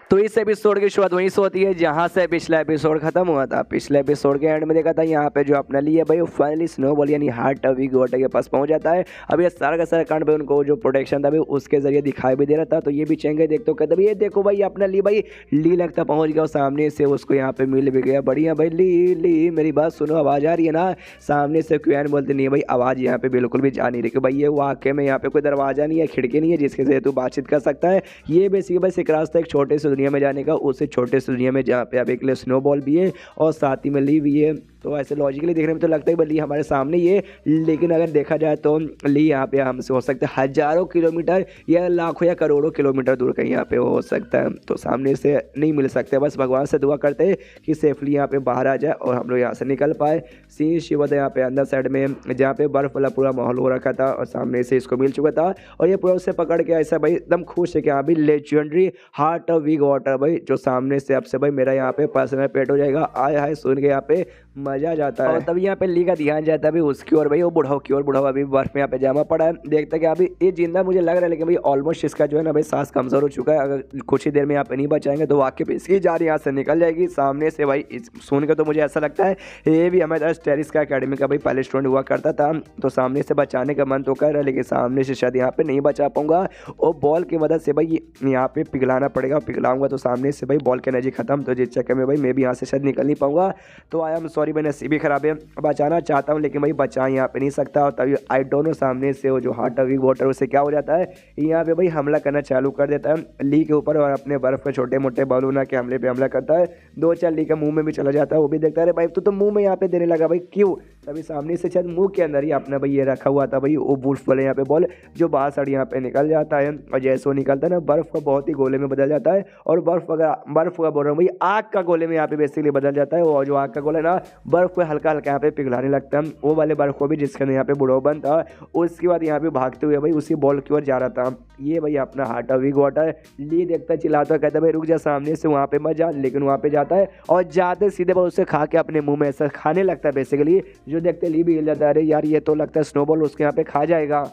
तो इस एपिसोड की शुरुआत वहीं से होती है जहां से पिछला एपिसोड खत्म हुआ था। पिछले एपिसोड के एंड में देखा था यहाँ पे जो अपना लिए भाई फाइनली स्नोबॉल यानी हार्ट वी गोटा के पास पहुंच जाता है। अब ये सारा का सारा कांड भाई उनको जो प्रोटेक्शन था भाई उसके जरिए दिखाई भी दे रहा था। तो ये भी चेंगे देखते हो कहते भाई ये देखो भाई अपना ली भाई ली लगता पहुंच गया और सामने से उसको यहाँ पे मिल भी गया। बढ़िया भाई ली ली मेरी बात सुनो, आवाज़ आ रही है ना। सामने से क्वेन बोलते नहीं है भाई आवाज़ यहाँ पे बिल्कुल भी जा नहीं रही कि भाई ये वाकई में यहाँ पे कोई दरवाज़ा नहीं है, खिड़की नहीं है जिसके से तू बातचीत कर सकता है। ये बेसिकली बस एक रास्ता एक छोटे से दुनिया में जाने का, उस छोटे से दुनिया में जहाँ पे आप एक लिए स्नोबॉल भी है और साथ ही में ली भी है। तो ऐसे लॉजिकली देखने में तो लगता है भाई ली हमारे सामने ही है, लेकिन अगर देखा जाए तो ली यहाँ पे हमसे हो सकता है हज़ारों किलोमीटर या लाखों या करोड़ों किलोमीटर दूर कहीं यहाँ पे हो सकता है। तो सामने से नहीं मिल सकते, बस भगवान से दुआ करते हैं कि सेफली यहाँ पे बाहर आ जाए और हम लोग यहाँ से निकल पाए। सीन शिवत यहाँ पे अंदर साइड में जहाँ पे बर्फ़ वाला पूरा माहौल हो रखा था और सामने से इसको मिल चुका था और ये पूरा उससे पकड़ के ऐसा भाई एकदम खुश है कि हाँ भाई legendary heart of we water भाई जो सामने से आपसे भाई मेरा यहाँ पे पर्सनल पेट हो जाएगा। आए हाय सुन के यहाँ पे मजा जाता है। और तभी यहाँ पे ली का ध्यान जाता है भाई उसकी ओर, भाई वो बुढ़ाओ की ओर। बुढ़ाओ अभी बर्फ में यहाँ पे जमा पड़ा है, देखता कि अभी ये जिंदा मुझे लग रहा है, लेकिन भाई ऑलमोस्ट इसका जो है ना भाई सांस कमजोर हो चुका है। अगर कुछ ही देर में यहाँ पे नहीं बचाएंगे तो वाकई पे इसकी जान यहाँ से निकल जाएगी। सामने से भाई सुन के तो मुझे ऐसा लगता है ये भी हमारे टेरिस का अकेडमी का भाई पहले स्टूडेंट हुआ करता था। तो सामने से बचाने का मन तो कर रहा है, लेकिन सामने से शायद यहाँ पे नहीं बचा पाऊंगा और बॉल की मदद से भाई यहाँ पे पिघलाना पड़ेगा। पिघलाऊंगा तो सामने से भाई बॉल की एनर्जी खत्म, तो जिस चक्कर में भाई मैं भी यहाँ से शायद निकल नहीं पाऊंगा। तो आई एम सॉरी, मैंने नसीब भी खराब है, बचाना चाहता हूँ लेकिन भाई बचा यहाँ पे नहीं सकता। और तभी आई डोंट नो सामने से वो जो हार्ट ऑफ वी वाटर उससे क्या हो जाता है, यहाँ पे भाई हमला करना चालू कर देता है ली के ऊपर और अपने बर्फ के छोटे मोटे बलूना के हमले पे हमला करता है। दो चार ली का मुंह में भी चला जाता है, वो भी देखता है भाई तू तो मुंह में यहाँ पे देने लगा भाई क्यों। तभी सामने से शायद मुंह के अंदर ही अपना भाई ये रखा हुआ था भाई वो वुल्फ वाले यहाँ पे बॉल जो बाहर साइड यहाँ पे निकल जाता है और जैसे वो निकलता है ना बर्फ का बहुत ही गोले में बदल जाता है और बर्फ का बोल रहा हूँ भाई आग का गोले में यहाँ पे बेसिकली बदल जाता है। और जो आग का गोला ना बर्फ को हल्का हल्का यहाँ पे पिघलाने लगता है, वो वाले बर्फ को भी जिसके अंदर यहाँ पे बुढ़ो बन था। उसके बाद यहाँ पे भागते हुए भाई उसी बॉल की ओर जा रहा था ये भाई अपना हार्ट ऑफ वी वाटर। ली देखता चिल्लाता कहता भाई रुक जा सामने से वहाँ पे मत जा, लेकिन वहाँ पे जाता है और जाते सीधे भाई उसे खा के अपने मुंह में ऐसा खाने लगता है बेसिकली। जो देखते ली भी हिल जाता है, अरे यार ये तो लगता है स्नोबॉल उसके यहाँ पे खा जाएगा।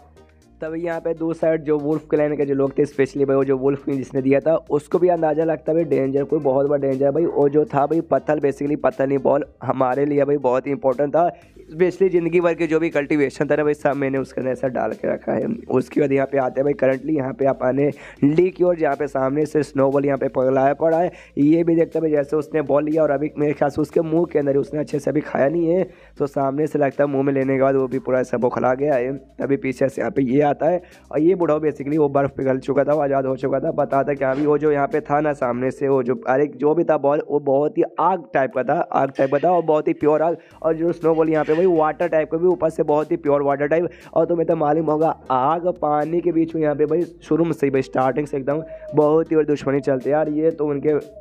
तभी यहाँ पे दो साइड जो वुल्फ क्लैन के जो लोग थे, स्पेशली भाई वो जो वुल्फ जिसने दिया था उसको भी अंदाजा लगता है भाई डेंजर कोई बहुत बड़ा डेंजर भाई। वो जो था भाई पत्थर बेसिकली पत्थर नहीं बॉल हमारे लिए भाई बहुत ही इंपॉर्टेंट था, स्पेशली ज़िंदगी भर के जो भी कल्टीवेशन था ना भाई सब मैंने उसके अंदर ऐसा डाल के रखा है। उसके बाद यहाँ पे आते हैं भाई करंटली यहाँ पे आप आने ली की ओर जहाँ पे सामने से स्नोबॉल यहाँ पे पगलाया पड़ा है। ये भी देखता है भाई जैसे उसने बॉल लिया और अभी मेरे ख्याल से उसके मुंह के अंदर उसने अच्छे से अभी खाया नहीं है, तो सामने से लगता है मुंह में लेने के बाद वो भी पूरा ऐसा बौखला गया है। तभी पीछे से यहाँ पे ये आता है और ये बुढ़ाओ बेसिकली वो बर्फ़ पिघल चुका था, वो आज़ाद हो चुका था। बताता कि अभी वो जो यहाँ पे था ना सामने से वो जो अरे जो भी था बॉल वो बहुत ही आग टाइप का था, आग टाइप का था और बहुत ही प्योर आग। और जो स्नोबॉल यहाँ पे वही वाटर टाइप का भी ऊपर से बहुत ही प्योर वाटर टाइप। और तुम्हें तो मालूम होगा आग पानी के बीच में यहाँ पे भाई शुरू से भाई स्टार्टिंग से एकदम बहुत ही और दुश्मनी चलती है यार। ये तो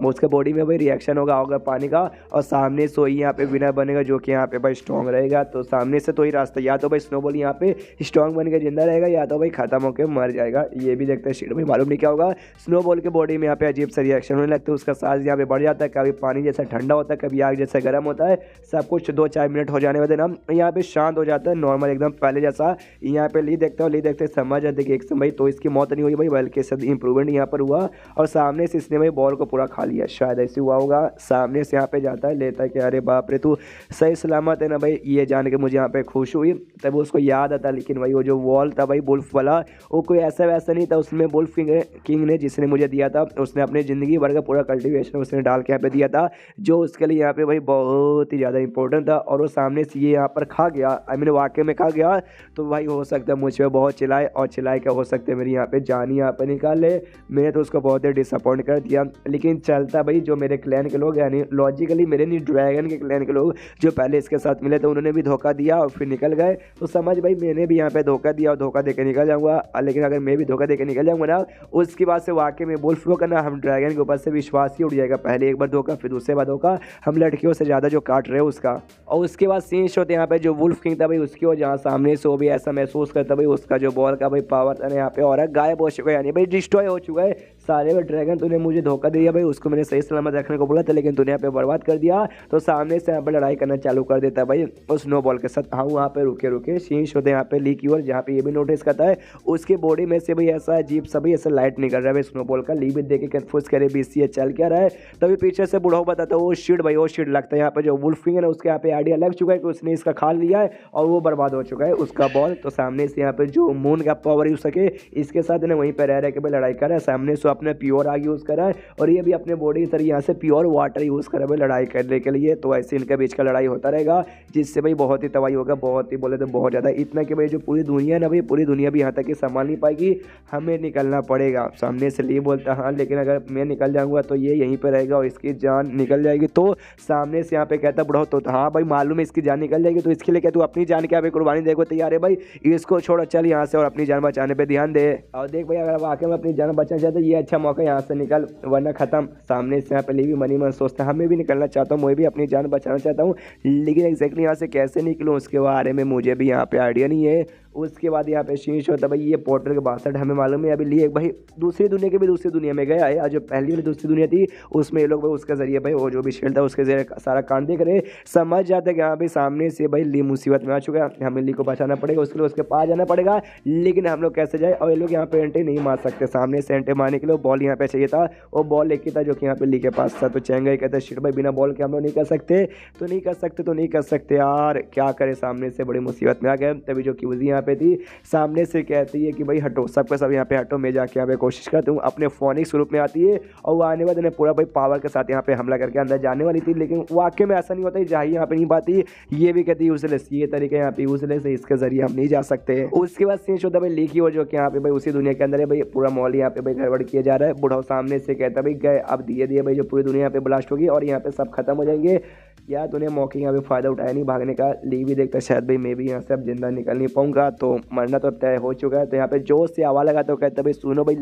उसके बॉडी में भाई रिएक्शन होगा पानी का और सामने से ही यहाँ पे विनर बनेगा जो कि यहाँ पे भाई स्ट्रॉन्ग रहेगा। तो सामने से तो ही रास्ता, या तो भाई स्नोबॉल यहाँ पे स्ट्रॉन्ग बन के जिंदा रहेगा या तो भाई खत्म होकर मर जाएगा। ये भी देखते हैं शीट भाई मालूम नहीं क्या होगा। स्नोबॉल के बॉडी में यहाँ पे अजीब सा रिएक्शन होने लगता है, उसका सांस यहाँ पे बढ़ जाता है, कभी पानी जैसा ठंडा होता है कभी आग जैसा गर्म होता है। सब कुछ 2-4 मिनट हो जाने बाद ना यहाँ पे शांत हो जाता है नॉर्मल एकदम पहले जैसा। यहाँ पे ली देखते समझ जाते कि एक समय तो इसकी मौत नहीं हुई भाई बल्कि सब इंप्रूवमेंट यहाँ पर हुआ और सामने से इसने भाई बॉल को पूरा खा लिया, शायद ऐसे हुआ होगा। सामने से यहाँ पे जाता है लेता है कि अरे बाप रे तू सही सलामत है ना भाई, ये जान के मुझे यहाँ पे खुश हुई। तब उसको याद आता लेकिन भाई वो जो वॉल था भाई वुल्फ वाला वो कोई ऐसा वैसा नहीं था, उसमें वुल्फ किंग ने जिसने मुझे दिया था उसने अपने ज़िंदगी भर का पूरा कल्टीवेशन उसने डाल के यहाँ पे दिया था जो उसके लिए यहाँ पे भाई बहुत ही ज़्यादा इंपॉर्टेंट था। और वो सामने से ये यहाँ पर खा गया, आई मीन वाकई में खा गया तो भाई हो सकता है मुझ पर बहुत चिल्लाए और चिल्लाए क्या हो सकता है मेरी यहाँ पे जान यहाँ पर निकाल ले। मैंने तो उसको बहुत ही डिसअपॉइंट कर दिया, लेकिन चलता भाई जो मेरे क्लैन के लोग यानी लॉजिकली मेरे नहीं ड्रैगन के क्लैन के लोग जो पहले इसके साथ मिले थे उन्होंने भी धोखा दिया और फिर निकल गए। तो समझ भाई मैंने भी यहाँ पे धोखा दिया और धोखा दे के निकल जाऊँगा, लेकिन अगर मैं भी धोखा दे के निकल जाऊँगा ना उसके बाद से वाकई में वुल्फ को करना हम ड्रैगन के ऊपर से विश्वास ही उड़ जाएगा। पहले एक बार धोखा फिर दूसरे बार धोखा, हम लड़कियों से ज़्यादा जो काट रहे हैं उसका। और उसके बाद सीन शॉट यहाँ पे जो वुल्फ किंग था भाई उसकी और जहाँ सामने से वो भी ऐसा महसूस करता भाई उसका जो बॉल का भाई पावर था यहाँ पे और गायब हो चुका है यानी भाई डिस्ट्रॉय हो चुका है। सारे में ड्रैगन तूने मुझे धोखा दिया भाई, उसको मैंने सही सलामत रखने को बोला था लेकिन तूने यहाँ पे बर्बाद कर दिया। तो सामने से यहाँ पे लड़ाई करना चालू कर देता है भाई उस स्नोबॉल के साथ। हाँ वहाँ पे रुके रुके शीश होते हैं यहाँ पे ली की ओर, जहाँ पे ये भी नोटिस करता है उसके बॉडी में से भाई ऐसा अजीब सा भाई ऐसा लाइट निकल रहा है भाई स्नोबॉल का। ली भी देखे कंफ्यूज करे बीसी है चल क्या रहा है। तभी पीछे से बुढ़ाऊ बताता है वो शिट भाई वो शिट लगता है यहाँ पे जो वुल्फ किंग है ना उसके यहाँ पे आइडिया लग चुका है कि उसने इसका खा लिया है और वो बर्बाद हो चुका है उसका बॉल। तो सामने से यहाँ पे जो मून का पावर यूज सके इसके साथ ने वहीं पे रह के भाई लड़ाई कर रहा है। सामने से अपने प्योर आग यूज कर रहा है और ये भी अपने बॉडी की तरह यहाँ से प्योर वाटर यूज कर रहा है भाई लड़ाई करने के लिए। तो ऐसे इनके बीच का लड़ाई होता रहेगा जिससे भाई बहुत ही तबाही होगा, बहुत ही बोले तो बहुत ज़्यादा। इतना कि भाई जो पूरी दुनिया है ना भाई पूरी दुनिया भी यहाँ तक कि संभाल नहीं पाएगी, हमें निकलना पड़ेगा। सामने से ली बोलता हाँ लेकिन अगर मैं निकल जाऊंगा तो ये यहीं पर रहेगा और इसकी जान निकल जाएगी। तो सामने से यहाँ पे कहता बुढ़ाओ तो हाँ भाई मालूम है इसकी जान निकल जाएगी, तो इसके लिए क्या तू अपनी जान क्या भाई कुर्बानी देखो तैयार है भाई, इसको छोड़ चल यहाँ से और अपनी जान बचाने पे ध्यान दे। और देख भाई अगर वाकई में अपनी जान बचाना चाहते ये अच्छा मौका यहाँ से निकल वरना खत्म। सामने से यहाँ पे ली भी मनी मन सोचता है मैं भी निकलना चाहता हूँ, मैं भी अपनी जान बचाना चाहता हूँ लेकिन एग्जैक्टली यहाँ से कैसे निकलूँ उसके बारे में मुझे भी यहाँ पे आइडिया नहीं है। उसके बाद यहाँ पे शीश होता है भाई ये पोर्टल के 62 हमें मालूम है अभी लिए भाई दूसरी दुनिया के भी दूसरी दुनिया में गया है और जो पहली वाली दूसरी दुनिया थी उसमें ये लोग भाई उसके जरिए भाई वो जो भी शील्ड था उसके जरिए सारा कांड देख रहे समझ जाते हैं कि यहाँ पे सामने से भाई ली मुसीबत में आ चुका है, हमें ली को बचाना पड़ेगा उसके लिए उसके पास जाना पड़ेगा। लेकिन हम लोग कैसे जाए और ये लोग यहाँ पे एंट्री नहीं मार सकते, सामने से एंट्री मारने के लिए बॉल यहाँ पे चाहिए था, वो बॉल एक ही था जो कि यहाँ पे ली के पास था। तो चेंगा कहते शिट भाई बिना बॉल के हम लोग नहीं कर सकते तो नहीं कर सकते तो नहीं कर सकते यार क्या करे, सामने से बड़ी मुसीबत में आ गए। तभी जो क्यूजी यहाँ पे थी सामने से कहती है कि भाई हटो सबके सब यहाँ पे हटो, मैं जाके यहाँ पे कोशिश करती हूँ। अपने फोनिक्स रूप में आती है और वो आने बाद इन्हें पूरा भाई पावर के साथ यहाँ पे हमला करके अंदर जाने वाली थी लेकिन वाकई में ऐसा नहीं होता, जाहिर यहाँ पे नहीं पाती। ये भी कहती है यूजलेस, ये तरीका यहाँ पे यूजलेस है, इसके जरिए हम नहीं जा सकते। उसके बाद सीन होता है भाई लीकी और जो कि यहाँ पे भाई उसी दुनिया के अंदर है भाई पूरा मॉल यहाँ पे भाई गड़बड़ किया जा रहा है। बुढ़ाओ सामने से कहता है भाई गए अब दिए दिए भाई जो पूरी दुनिया यहाँ पे ब्लास्ट होगी और यहाँ पे सब खत्म हो जाएंगे। यार तूने मौके यहाँ पे फ़ायदा उठाया नहीं भागने का, ली भी देखता शायद भाई मैं भी यहाँ से अब जिंदा निकल नहीं पाऊंगा, तो मरना तो अब तय हो चुका है। तो यहाँ पे जोश से आवाज़ लगा तो कहता भाई सुनो भाई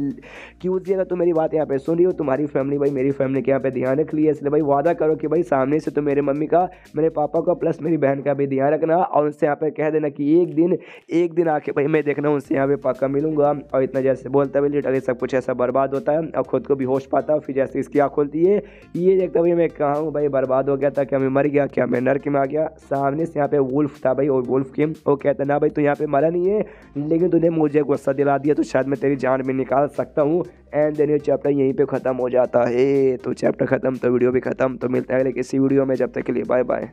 क्यों दिएगा तो मेरी बात यहाँ पे सुन रही हो, तुम्हारी फैमिली भाई मेरी फैमिली के यहाँ पे ध्यान रख लिया, इसलिए भाई वादा करो कि भाई सामने से तो मेरे मम्मी का मेरे पापा का प्लस मेरी बहन का भी ध्यान रखना और उनसे यहाँ पे कह देना कि एक दिन आके भाई मैं देखना उनसे यहाँ पे पक्का मिलूंगा। और इतना जैसे बोलता है लिटरली सब कुछ ऐसा बर्बाद होता है और खुद को भी होश पाता है। फिर जैसे इसकी आँख खुलती है ये देखता भाई मैं कहाँ हूँ भाई, बर्बाद हो गया था क्या, मैं मर गया क्या, मैं नर्क में आ गया। सामने से यहाँ पे वुल्फ था भाई और वुल्फ किंग वो कहता ना भाई तू यहाँ पे मरा नहीं है लेकिन तूने मुझे गुस्सा दिला दिया तो शायद मैं तेरी जान भी निकाल सकता हूँ। एंड देन ये चैप्टर यहीं पे ख़त्म हो जाता है। तो चैप्टर ख़त्म तो वीडियो भी ख़त्म। तो मिलता है अगले किसी वीडियो में, जब तक के लिए बाय बाय।